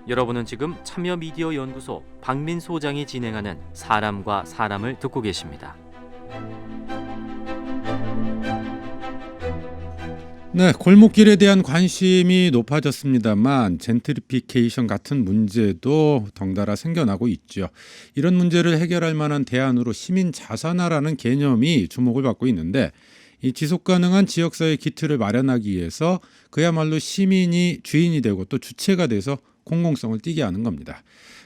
여러분은 지금 참여미디어연구소 박민 소장이 진행하는 사람과 사람을 듣고 계십니다. 네, 골목길에 대한 관심이 높아졌습니다만 젠트리피케이션 같은 문제도 덩달아 생겨나고 있죠. 이런 문제를 해결할 만한 대안으로 시민 자산화라는 개념이 주목을 받고 있는데, 이 지속가능한 지역사회 기틀을 마련하기 위해서 그야말로 시민이 주인이 되고 또 주체가 돼서 공공성을 띠게 하는 겁니다.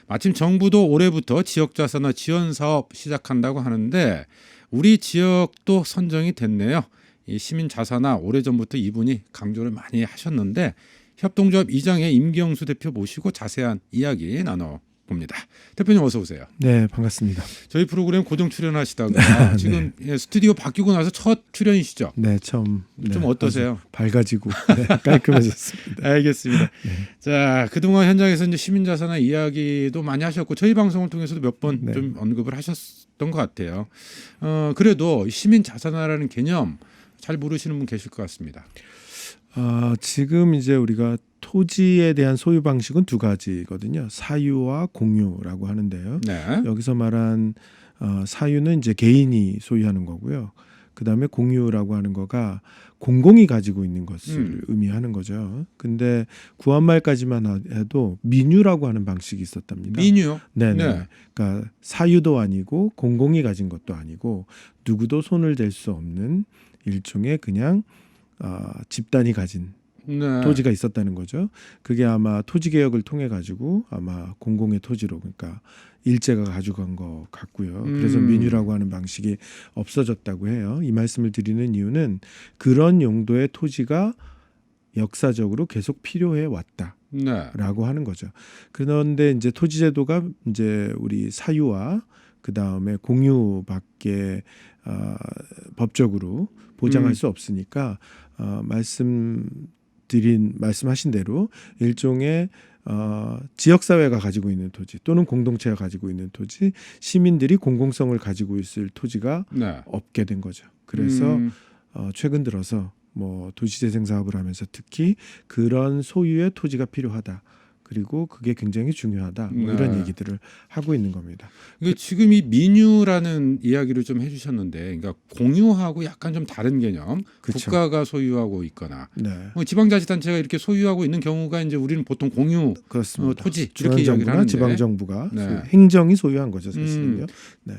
마침 정부도 올해부터 지역자산화 지원사업 시작한다고 하는데 우리 지역도 선정이 됐네요. 이 시민자산화 오래전부터 이분이 강조를 많이 하셨는데 협동조합 이장의 임경수 대표 모시고 자세한 이야기 나눠봅니다. 대표님 어서 오세요. 네, 반갑습니다. 저희 프로그램 고정 출연하시다가 네. 지금 스튜디오 바뀌고 나서 첫 출연이시죠? 네, 처음. 좀 어떠세요? 밝아지고 깔끔해졌습니다. 알겠습니다. 네. 자, 그동안 현장에서 이제 시민자산화 이야기도 많이 하셨고 저희 방송을 통해서도 몇 번 좀 네. 언급을 하셨던 것 같아요. 그래도 시민자산화라는 개념 잘 모르시는 분 계실 것 같습니다. 지금 이제 우리가 토지에 대한 소유 방식은 두 가지거든요. 사유와 공유라고 하는데요. 네. 여기서 말한 사유는 이제 개인이 소유하는 거고요. 그다음에 공유라고 하는 거가 공공이 가지고 있는 것을 의미하는 거죠. 근데 구한말까지만 해도 민유라고 하는 방식이 있었답니다. 민유요? 네네. 네. 그러니까 사유도 아니고 공공이 가진 것도 아니고 누구도 손을 댈 수 없는 일종의 그냥 집단이 가진 네. 토지가 있었다는 거죠. 그게 아마 토지 개혁을 통해 가지고 아마 공공의 토지로 그러니까 일제가 가져간 것 같고요. 그래서 민유라고 하는 방식이 없어졌다고 해요. 이 말씀을 드리는 이유는 그런 용도의 토지가 역사적으로 계속 필요해 왔다. 네. 라고 하는 거죠. 그런데 이제 토지제도가 이제 우리 사유와 그 다음에 공유밖에 법적으로 보장할 수 없으니까 말씀하신 대로 일종의 지역사회가 가지고 있는 토지 또는 공동체가 가지고 있는 토지, 시민들이 공공성을 가지고 있을 토지가 네. 없게 된 거죠. 그래서 최근 들어서 뭐 도시재생 사업을 하면서 특히 그런 소유의 토지가 필요하다. 그리고 그게 굉장히 중요하다. 뭐 이런 네. 얘기들을 하고 있는 겁니다. 지금 이 민유라는 이야기를 좀 해주셨는데, 그러니까 공유하고 약간 좀 다른 개념. 그쵸. 국가가 소유하고 있거나, 네, 뭐 지방자치단체가 이렇게 소유하고 있는 경우가 이제 우리는 보통 공유 그렇습니다. 토지 이렇게 이야기를 중앙정부나 하는데. 지방정부가 네. 행정이 소유한 거죠, 사실은요.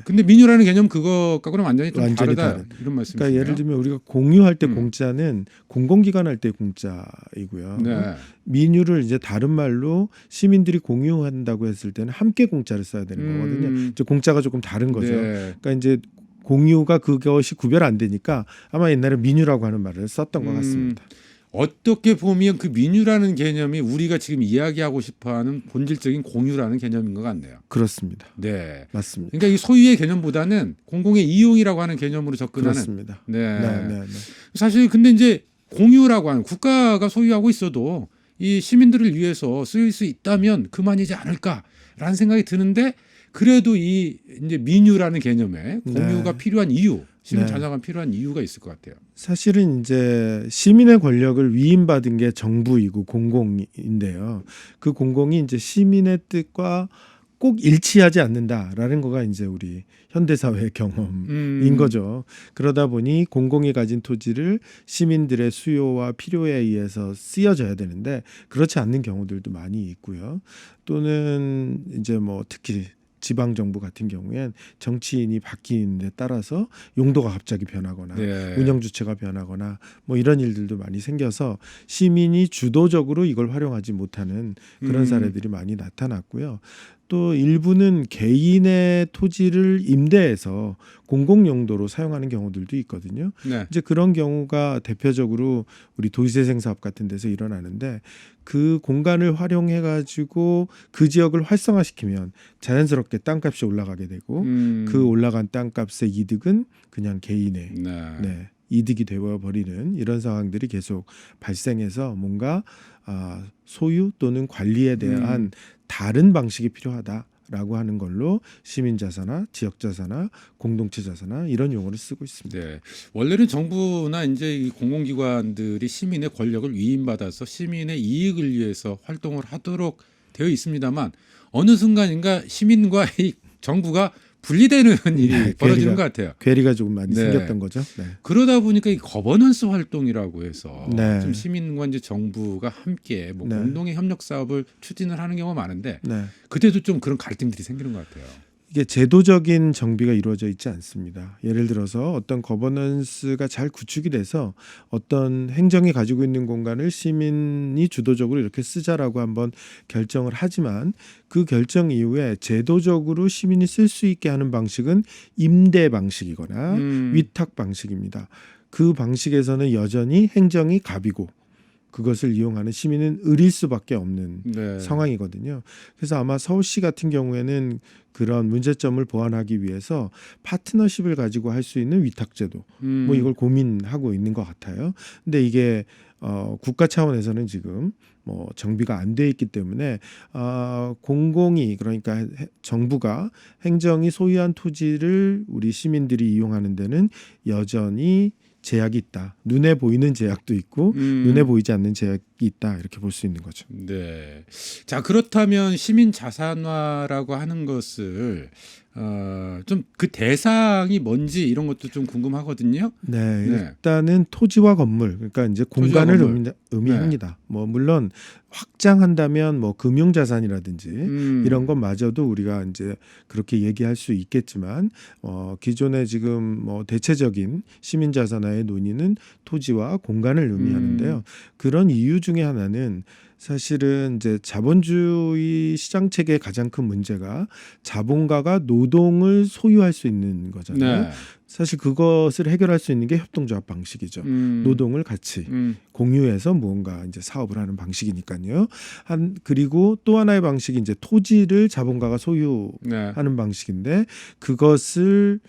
근데 민유라는 개념 그거하고는 완전히 좀 완전히 다르다 다른. 이런 말씀이시네요. 그러니까 예를 들면 우리가 공유할 때 공짜는 공공기관 할 때 공짜이고요. 네. 민유를 이제 다른 말로 시민들이 공유한다고 했을 때는 함께 공짜를 써야 되는 거거든요. 이제 공짜가 조금 다른 거죠. 네. 그러니까 이제 공유가 그것이 구별 안 되니까 아마 옛날에 민유라고 하는 말을 썼던 것 같습니다. 어떻게 보면 그 민유라는 개념이 우리가 지금 이야기하고 싶어하는 본질적인 공유라는 개념인 것 같네요. 그렇습니다. 네. 맞습니다. 그러니까 이 소유의 개념보다는 공공의 이용이라고 하는 개념으로 접근하는. 그렇습니다. 네. 네. 사실 근데 이제 공유라고 하는 국가가 소유하고 있어도 이 시민들을 위해서 쓰일 수 있다면 그만이지 않을까라는 생각이 드는데 그래도 이 이제 민유라는 개념에 공유가 필요한 이유, 시민 자산화가 필요한 이유가 있을 것 같아요. 사실은 이제 시민의 권력을 위임받은 게 정부이고 공공인데요. 그 공공이 이제 시민의 뜻과 꼭 일치하지 않는다라는 거가 이제 우리 현대사회의 경험인 거죠. 그러다 보니 공공이 가진 토지를 시민들의 수요와 필요에 의해서 쓰여져야 되는데 그렇지 않는 경우들도 많이 있고요. 또는 이제 뭐 특히 지방 정부 같은 경우엔 정치인이 바뀌는 데 따라서 용도가 갑자기 변하거나 네. 운영 주체가 변하거나 뭐 이런 일들도 많이 생겨서 시민이 주도적으로 이걸 활용하지 못하는 그런 사례들이 많이 나타났고요. 또 일부는 개인의 토지를 임대해서 공공 용도로 사용하는 경우들도 있거든요. 네. 이제 그런 경우가 대표적으로 우리 도시재생 사업 같은 데서 일어나는데 그 공간을 활용해 가지고 그 지역을 활성화시키면 자연스럽게 땅값이 올라가게 되고 그 올라간 땅값의 이득은 그냥 개인의 이득이 되어버리는 이런 상황들이 계속 발생해서 뭔가 소유 또는 관리에 대한 다른 방식이 필요하다라고 하는 걸로 시민자산화, 지역자산화, 공동체자산화 이런 용어를 쓰고 있습니다. 네. 원래는 정부나 이제 이 공공기관들이 시민의 권력을 위임받아서 시민의 이익을 위해서 활동을 하도록 되어 있습니다만 어느 순간인가 시민과 이 정부가 분리되는 일이 벌어지는 것 같아요. 괴리가 조금 많이 네. 생겼던 거죠. 네. 그러다 보니까 이 거버넌스 활동이라고 해서 네. 좀 시민과 이제 정부가 함께 뭐 네. 공동의 협력 사업을 추진을 하는 경우가 많은데 네. 그때도 좀 그런 갈등들이 생기는 것 같아요. 이게 제도적인 정비가 이루어져 있지 않습니다. 예를 들어서 어떤 거버넌스가 잘 구축이 돼서 어떤 행정이 가지고 있는 공간을 시민이 주도적으로 이렇게 쓰자라고 한번 결정을 하지만 그 결정 이후에 제도적으로 시민이 쓸 수 있게 하는 방식은 임대 방식이거나 위탁 방식입니다. 그 방식에서는 여전히 행정이 갑이고 그것을 이용하는 시민은 을일 수밖에 없는 네. 상황이거든요. 그래서 아마 서울시 같은 경우에는 그런 문제점을 보완하기 위해서 파트너십을 가지고 할 수 있는 위탁제도 뭐 이걸 고민하고 있는 것 같아요. 근데 이게 국가 차원에서는 지금 뭐 정비가 안 돼 있기 때문에 공공이 그러니까 정부가 행정이 소유한 토지를 우리 시민들이 이용하는 데는 여전히 제약이 있다. 눈에 보이는 제약도 있고 눈에 보이지 않는 제약이 있다. 이렇게 볼 수 있는 거죠. 네. 자, 그렇다면 시민 자산화라고 하는 것을 좀 그 대상이 뭔지 이런 것도 좀 궁금하거든요. 네, 네. 일단은 토지와 건물, 그러니까 이제 공간을 건물. 의미합니다. 뭐 물론 확장한다면 뭐 금융자산이라든지 이런 것마저도 우리가 이제 그렇게 얘기할 수 있겠지만 기존에 지금 뭐 대체적인 시민자산화의 논의는 토지와 공간을 의미하는데요. 그런 이유 중에 하나는 사실은 이제 자본주의 시장 체계의 가장 큰 문제가 자본가가 노동을 소유할 수 있는 거잖아요. 네. 사실 그것을 해결할 수 있는 게 협동조합 방식이죠. 노동을 같이 공유해서 무언가 이제 사업을 하는 방식이니까요. 그리고 또 하나의 방식이 이제 토지를 자본가가 소유하는 네. 방식인데 그것을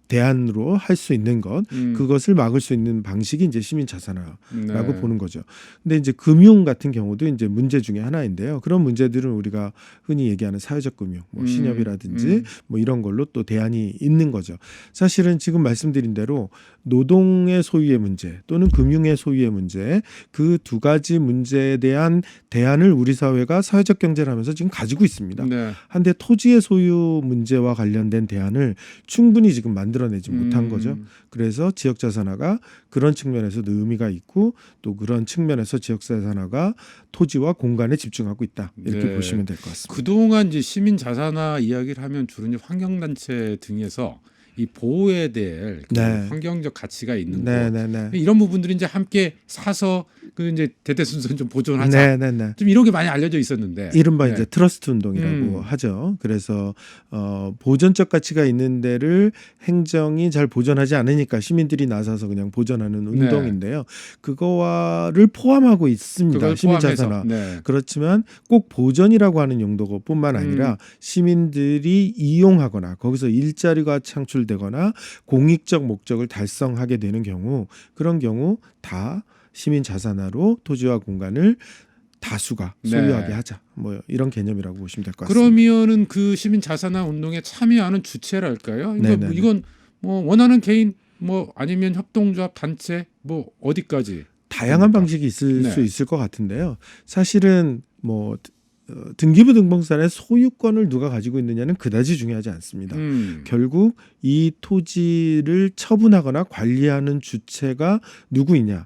대안으로 할 수 있는 것, 그것을 막을 수 있는 방식이 이제 시민 자산화라고 네. 보는 거죠. 근데 이제 금융 같은 경우도 이제 문제 중에 하나인데요. 그런 문제들은 우리가 흔히 얘기하는 사회적 금융, 뭐 신협이라든지 뭐 이런 걸로 또 대안이 있는 거죠. 사실은 지금 말씀드린 대로 노동의 소유의 문제 또는 금융의 소유의 문제 그 두 가지 문제에 대한 대안을 우리 사회가 사회적 경제를 하면서 지금 가지고 있습니다. 네. 한데 토지의 소유 문제와 관련된 대안을 충분히 지금 만들어내지 못한 거죠. 그래서 지역자산화가 그런 측면에서도 의미가 있고 또 그런 측면에서 지역자산화가 토지와 공간에 집중하고 있다. 이렇게 네. 보시면 될 것 같습니다. 그동안 이제 시민 자산화 이야기를 하면 주로 이제 환경단체 등에서 이 보호에 대해 그 네. 환경적 가치가 있는 네, 것 네, 네. 이런 부분들이 이제 함께 사서 그 이제 대대순순 좀 보존하자. 네, 네, 네. 좀 이런 게 많이 알려져 있었는데. 이른바 네. 이제 트러스트 운동이라고 하죠. 그래서 보전적 가치가 있는 데를 행정이 잘 보전하지 않으니까 시민들이 나서서 그냥 보전하는 운동인데요. 그거를 포함하고 있습니다. 그걸 시민자산화. 포함해서. 네. 그렇지만 꼭 보전이라고 하는 용도뿐만 아니라 시민들이 이용하거나 거기서 일자리가 창출되거나 공익적 목적을 달성하게 되는 경우 그런 경우 다 시민 자산화로 토지와 공간을 다수가 소유하게 네. 하자. 뭐 이런 개념이라고 보시면 될 것 같습니다. 그러면은 그 시민 자산화 운동에 참여하는 주체랄까요? 네네네. 그러니까 이건 뭐 원하는 개인 뭐 아니면 협동조합 단체 뭐 어디까지 다양한 방식이 있을 네. 수 있을 것 같은데요. 사실은 뭐 등기부 등본상의 소유권을 누가 가지고 있느냐는 그다지 중요하지 않습니다. 결국 이 토지를 처분하거나 관리하는 주체가 누구이냐.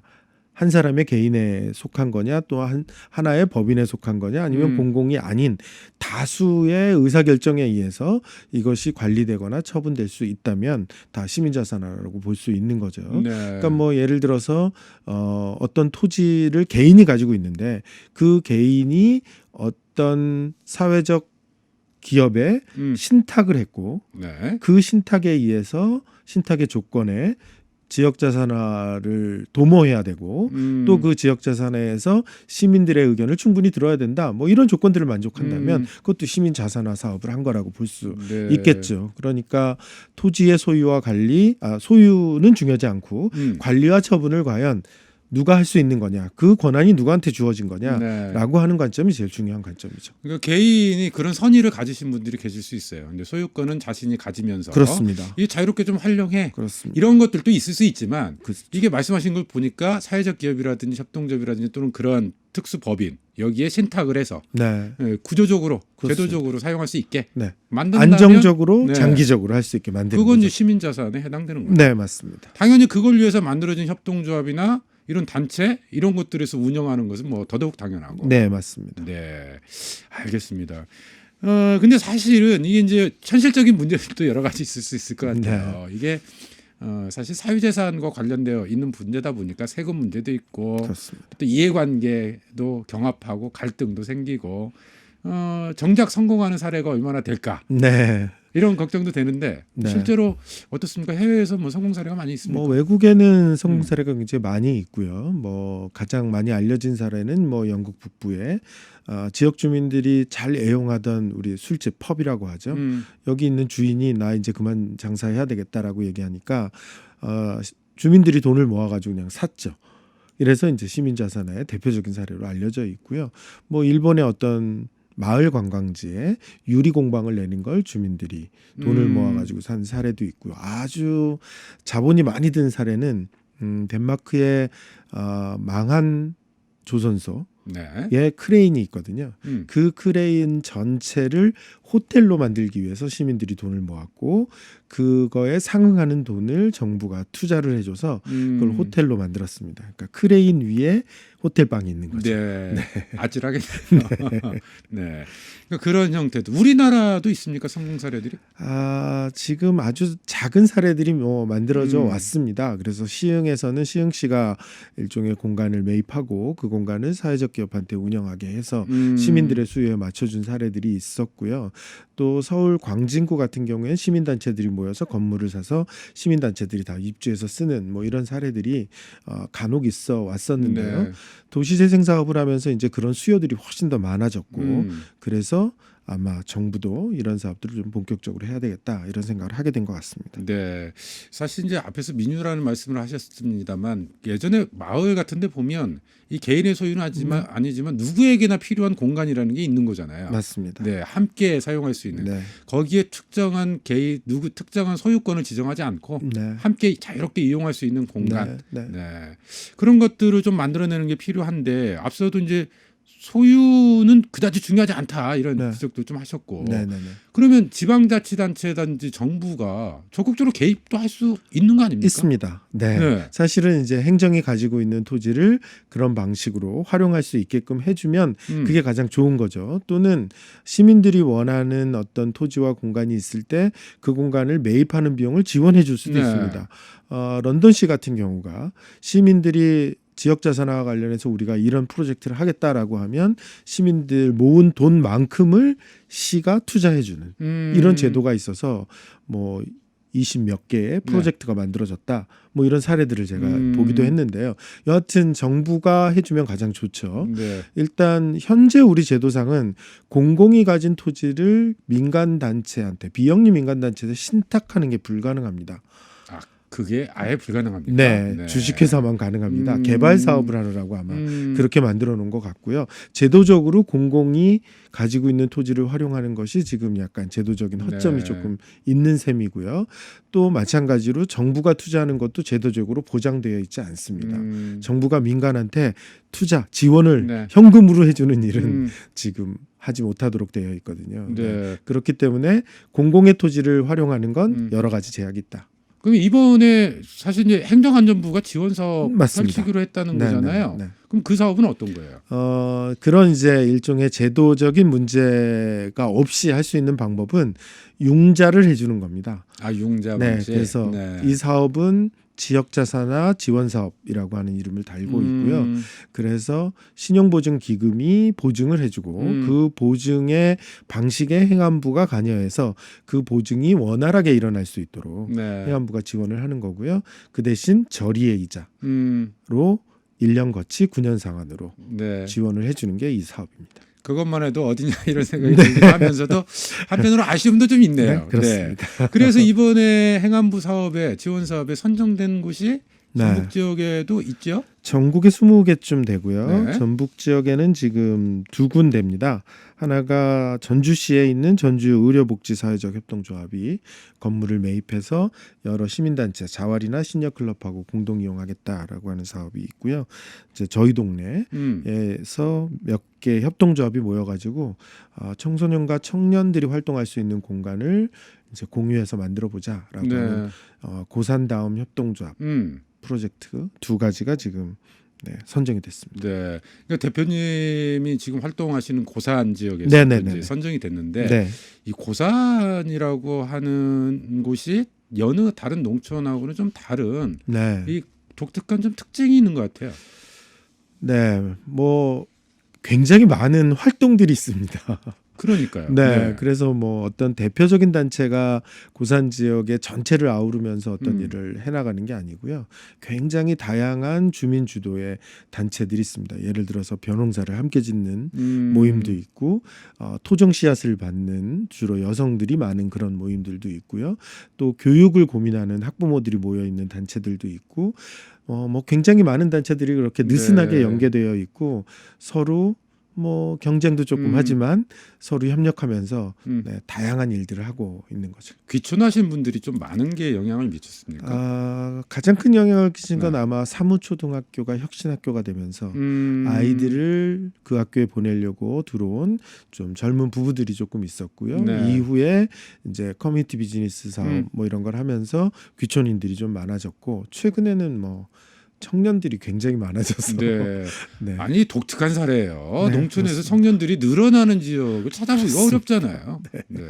한 사람의 개인에 속한 거냐 또 하나의 법인에 속한 거냐 아니면 공공이 아닌 다수의 의사결정에 의해서 이것이 관리되거나 처분될 수 있다면 다 시민자산화라고 볼 수 있는 거죠. 네. 그러니까 뭐 예를 들어서 어떤 토지를 개인이 가지고 있는데 그 개인이 어떤 사회적 기업에 신탁을 했고 네. 그 신탁에 의해서 신탁의 조건에 지역자산화를 도모해야 되고 또 그 지역자산화에서 시민들의 의견을 충분히 들어야 된다. 뭐 이런 조건들을 만족한다면 그것도 시민자산화 사업을 한 거라고 볼 수 네. 있겠죠. 그러니까 토지의 소유와 관리, 소유는 중요하지 않고 관리와 처분을 과연 누가 할 수 있는 거냐, 그 권한이 누구한테 주어진 네. 거냐라고 하는 관점이 제일 중요한 관점이죠. 그러니까 개인이 그런 선의를 가지신 분들이 계실 수 있어요. 근데 소유권은 자신이 가지면서 그렇습니다. 이게 자유롭게 좀 활용해. 그렇습니다. 이런 것들도 있을 수 있지만 그렇죠. 이게 말씀하신 걸 보니까 사회적 기업이라든지 협동조합이라든지 또는 그런 특수 법인 여기에 신탁을 해서 네. 구조적으로 그렇습니다. 제도적으로 사용할 수 있게 네. 만든다면 안정적으로 네. 장기적으로 할 수 있게 만드는 그건 이제 거죠. 시민 자산에 해당되는 거예요. 네, 맞습니다. 당연히 그걸 위해서 만들어진 협동조합이나 이런 단체 이런 것들에서 운영하는 것은 뭐 더더욱 당연하고. 네, 맞습니다. 네, 알겠습니다. 근데 사실은 이게 이제 현실적인 문제도 여러 가지 있을 수 있을 것 같아요. 이게 사실 사유재산과 관련되어 있는 문제다 보니까 세금 문제도 있고 그렇습니다. 또 이해관계도 경합하고 갈등도 생기고 정작 성공하는 사례가 얼마나 될까 네. 이런 걱정도 되는데 네. 실제로 어떻습니까? 해외에서 뭐 성공 사례가 많이 있습니까? 뭐 외국에는 성공 사례가 굉장히 많이 있고요. 뭐 가장 많이 알려진 사례는 뭐 영국 북부에 지역 주민들이 잘 애용하던 우리 술집 펍이라고 하죠. 여기 있는 주인이 나 이제 그만 장사해야 되겠다라고 얘기하니까 주민들이 돈을 모아가지고 그냥 샀죠. 이래서 이제 시민자산의 대표적인 사례로 알려져 있고요. 뭐 일본의 어떤 마을 관광지에 유리 공방을 내는 걸 주민들이 돈을 모아가지고 산 사례도 있고요. 아주 자본이 많이 든 사례는 덴마크의 망한 조선소에 네. 크레인이 있거든요. 그 크레인 전체를 호텔로 만들기 위해서 시민들이 돈을 모았고 그거에 상응하는 돈을 정부가 투자를 해줘서 그걸 호텔로 만들었습니다. 그러니까 크레인 위에 호텔방이 있는 거죠. 네. 아찔하겠네요. 네. 그러니까 그런 형태도 우리나라도 있습니까? 성공 사례들이? 지금 아주 작은 사례들이 뭐 만들어져 왔습니다. 그래서 시흥에서는 시흥시가 일종의 공간을 매입하고 그 공간을 사회적 기업한테 운영하게 해서 시민들의 수요에 맞춰준 사례들이 있었고요. 또 서울 광진구 같은 경우에는 시민단체들이 모여서 건물을 사서 시민단체들이 다 입주해서 쓰는 뭐 이런 사례들이 간혹 있어 왔었는데요. 네. 도시재생 사업을 하면서 이제 그런 수요들이 훨씬 더 많아졌고 그래서 아마 정부도 이런 사업들을 좀 본격적으로 해야 되겠다 이런 생각을 하게 된 것 같습니다. 네, 사실 이제 앞에서 민유라는 말씀을 하셨습니다만 예전에 마을 같은데 보면 이 개인의 소유는 아니지만 누구에게나 필요한 공간이라는 게 있는 거잖아요. 맞습니다. 네, 함께 사용할 수 있는 네. 거기에 특정한 개인 특정한 소유권을 지정하지 않고 네. 함께 자유롭게 이용할 수 있는 공간, 네. 네, 그런 것들을 좀 만들어내는 게 필요한데 앞서도 이제 소유는 그다지 중요하지 않다 이런 네. 지적도 좀 하셨고 네. 그러면 지방자치단체든지 정부가 적극적으로 개입도 할 수 있는 거 아닙니까? 있습니다. 네. 네. 사실은 이제 행정이 가지고 있는 토지를 그런 방식으로 활용할 수 있게끔 해주면 그게 가장 좋은 거죠. 또는 시민들이 원하는 어떤 토지와 공간이 있을 때 그 공간을 매입하는 비용을 지원해 줄 수도 네. 있습니다. 런던시 같은 경우가 시민들이 지역 자산화와 관련해서 우리가 이런 프로젝트를 하겠다라고 하면 시민들 모은 돈만큼을 시가 투자해주는 이런 제도가 있어서 뭐 20몇 개의 프로젝트가 만들어졌다. 뭐 이런 사례들을 제가 보기도 했는데요. 여하튼 정부가 해주면 가장 좋죠. 네. 일단 현재 우리 제도상은 공공이 가진 토지를 민간단체한테 비영리 민간단체에 신탁하는 게 불가능합니다. 그게 아예 불가능합니다. 네, 주식회사만 가능합니다. 개발 사업을 하느라고 아마 그렇게 만들어 놓은 것 같고요. 제도적으로 공공이 가지고 있는 토지를 활용하는 것이 지금 약간 제도적인 허점이 네. 조금 있는 셈이고요. 또 마찬가지로 정부가 투자하는 것도 제도적으로 보장되어 있지 않습니다. 정부가 민간한테 투자 지원을 네. 현금으로 해주는 일은 지금 하지 못하도록 되어 있거든요. 네. 그렇기 때문에 공공의 토지를 활용하는 건 여러 가지 제약이 있다. 그럼 이번에 사실 이제 행정안전부가 지원 사업 맞습니다. 펼치기로 했다는 네, 거잖아요. 네. 그럼 그 사업은 어떤 거예요? 그런 이제 일종의 제도적인 문제가 없이 할 수 있는 방법은 융자를 해주는 겁니다. 융자 네, 방식. 그래서 네. 이 사업은 지역자산화 지원사업이라고 하는 이름을 달고 있고요. 그래서 신용보증기금이 보증을 해주고 그 보증의 방식에 행안부가 관여해서 그 보증이 원활하게 일어날 수 있도록 네. 행안부가 지원을 하는 거고요. 그 대신 저리의 이자로 1년 거치 9년 상환으로 네. 지원을 해주는 게 이 사업입니다. 그것만 해도 어디냐 이런 생각이 들기도 하면서도 한편으로 아쉬움도 좀 있네요. 네, 그렇습니다. 그래서 이번에 행안부 사업에 지원 사업에 선정된 곳이 네. 전북 지역에도 있죠? 전국에 20개쯤 되고요. 네. 전북 지역에는 지금 2군데입니다. 하나가 전주시에 있는 전주의료복지사회적 협동조합이 건물을 매입해서 여러 시민단체, 자활이나 시니어클럽하고 공동 이용하겠다라고 하는 사업이 있고요. 이제 저희 동네에서 몇 개 협동조합이 모여가지고 청소년과 청년들이 활동할 수 있는 공간을 이제 공유해서 만들어보자라고 하는 고산다움 협동조합 프로젝트 2가지가 지금 선정이 됐습니다. 네. 그러니까 대표님이 지금 활동하시는 고산 지역에서 네네네. 이제 선정이 됐는데 네. 이 고산이라고 하는 곳이 여느 다른 농촌하고는 좀 다른 네. 이 독특한 좀 특징이 있는 것 같아요. 네. 뭐 굉장히 많은 활동들이 있습니다. 그러니까요. 네, 그래서 뭐 어떤 대표적인 단체가 고산 지역의 전체를 아우르면서 어떤 일을 해나가는 게 아니고요. 굉장히 다양한 주민 주도의 단체들이 있습니다. 예를 들어서 벼농사를 함께 짓는 모임도 있고 토종 씨앗을 받는 주로 여성들이 많은 그런 모임들도 있고요. 또 교육을 고민하는 학부모들이 모여 있는 단체들도 있고 뭐 굉장히 많은 단체들이 그렇게 느슨하게 네. 연계되어 있고 서로 뭐 경쟁도 조금 하지만 서로 협력하면서 다양한 일들을 하고 있는 거죠. 귀촌하신 분들이 좀 많은 게 영향을 미쳤습니까? 가장 큰 영향을 끼친 건 아마 사무초등학교가 혁신학교가 되면서 아이들을 그 학교에 보내려고 들어온 좀 젊은 부부들이 조금 있었고요. 네. 이후에 이제 커뮤니티 비즈니스 사업 뭐 이런 걸 하면서 귀촌인들이 좀 많아졌고 최근에는 뭐 청년들이 굉장히 많아져서 네. 네. 아니 독특한 사례예요. 네, 농촌에서 그렇습니다. 청년들이 늘어나는 지역을 찾아보기가 어렵잖아요. 네.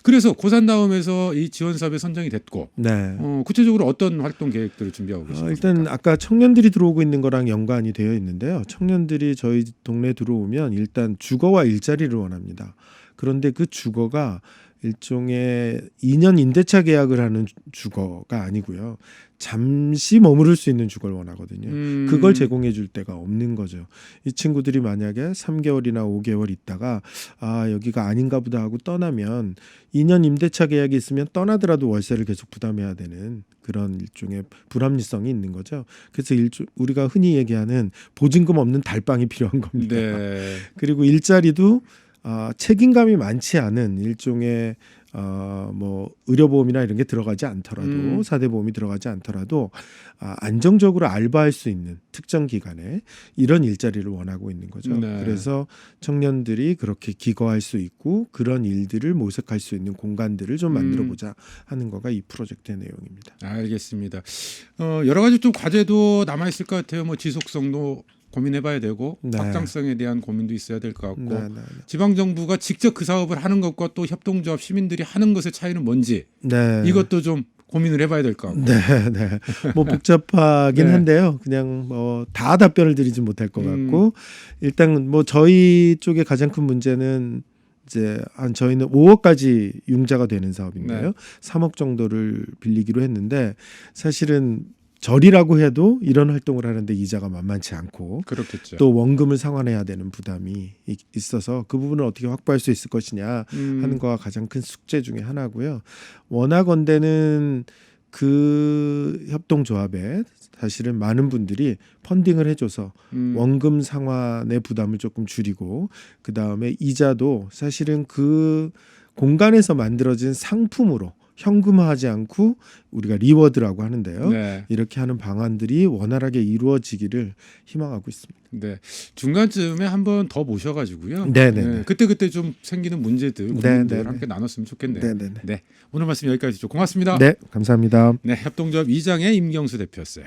그래서 고산다움에서 이 지원 사업에 선정이 됐고 네. 구체적으로 어떤 활동 계획들을 준비하고 계십니까? 일단 아까 청년들이 들어오고 있는 거랑 연관이 되어 있는데요. 청년들이 저희 동네에 들어오면 일단 주거와 일자리를 원합니다. 그런데 그 주거가 일종의 2년 임대차 계약을 하는 주거가 아니고요. 잠시 머무를 수 있는 주거를 원하거든요. 그걸 제공해 줄 데가 없는 거죠. 이 친구들이 만약에 3개월이나 5개월 있다가 여기가 아닌가 보다 하고 떠나면 2년 임대차 계약이 있으면 떠나더라도 월세를 계속 부담해야 되는 그런 일종의 불합리성이 있는 거죠. 그래서 우리가 흔히 얘기하는 보증금 없는 달방이 필요한 겁니다. 네. 그리고 일자리도 책임감이 많지 않은 일종의 뭐 의료보험이나 이런 게 들어가지 않더라도 사대보험이 들어가지 않더라도 안정적으로 알바할 수 있는 특정 기간에 이런 일자리를 원하고 있는 거죠. 네. 그래서 청년들이 그렇게 기거할 수 있고 그런 일들을 모색할 수 있는 공간들을 좀 만들어보자 하는 거가 이 프로젝트의 내용입니다. 알겠습니다. 여러 가지 좀 과제도 남아 있을 것 같아요. 뭐 지속성도 고민해봐야 되고 네. 확장성에 대한 고민도 있어야 될 것 같고 네. 지방 정부가 직접 그 사업을 하는 것과 또 협동조합 시민들이 하는 것의 차이는 뭔지 네. 이것도 좀 고민을 해봐야 될 것 같고. 네. 뭐 복잡하긴 네. 한데요. 그냥 뭐 다 답변을 드리지 못할 것 같고 일단 뭐 저희 쪽의 가장 큰 문제는 이제 저희는 5억까지 융자가 되는 사업인데요. 네. 3억 정도를 빌리기로 했는데 사실은 절이라고 해도 이런 활동을 하는데 이자가 만만치 않고 그렇겠죠. 또 원금을 상환해야 되는 부담이 있어서 그 부분을 어떻게 확보할 수 있을 것이냐 하는 거가 가장 큰 숙제 중에 하나고요. 원하건대는 그 협동조합에 사실은 많은 분들이 펀딩을 해줘서 원금 상환의 부담을 조금 줄이고 그 다음에 이자도 사실은 그 공간에서 만들어진 상품으로 현금화하지 않고 우리가 리워드라고 하는데요. 네. 이렇게 하는 방안들이 원활하게 이루어지기를 희망하고 있습니다. 네. 중간쯤에 한번 더 모셔가지고요. 네네네. 네. 그때 좀 생기는 문제들, 고민들 네네네. 함께 나눴으면 좋겠네요. 네네네. 네. 오늘 말씀 여기까지죠. 고맙습니다. 네, 감사합니다. 네. 협동조합 2장의 임경수 대표였어요.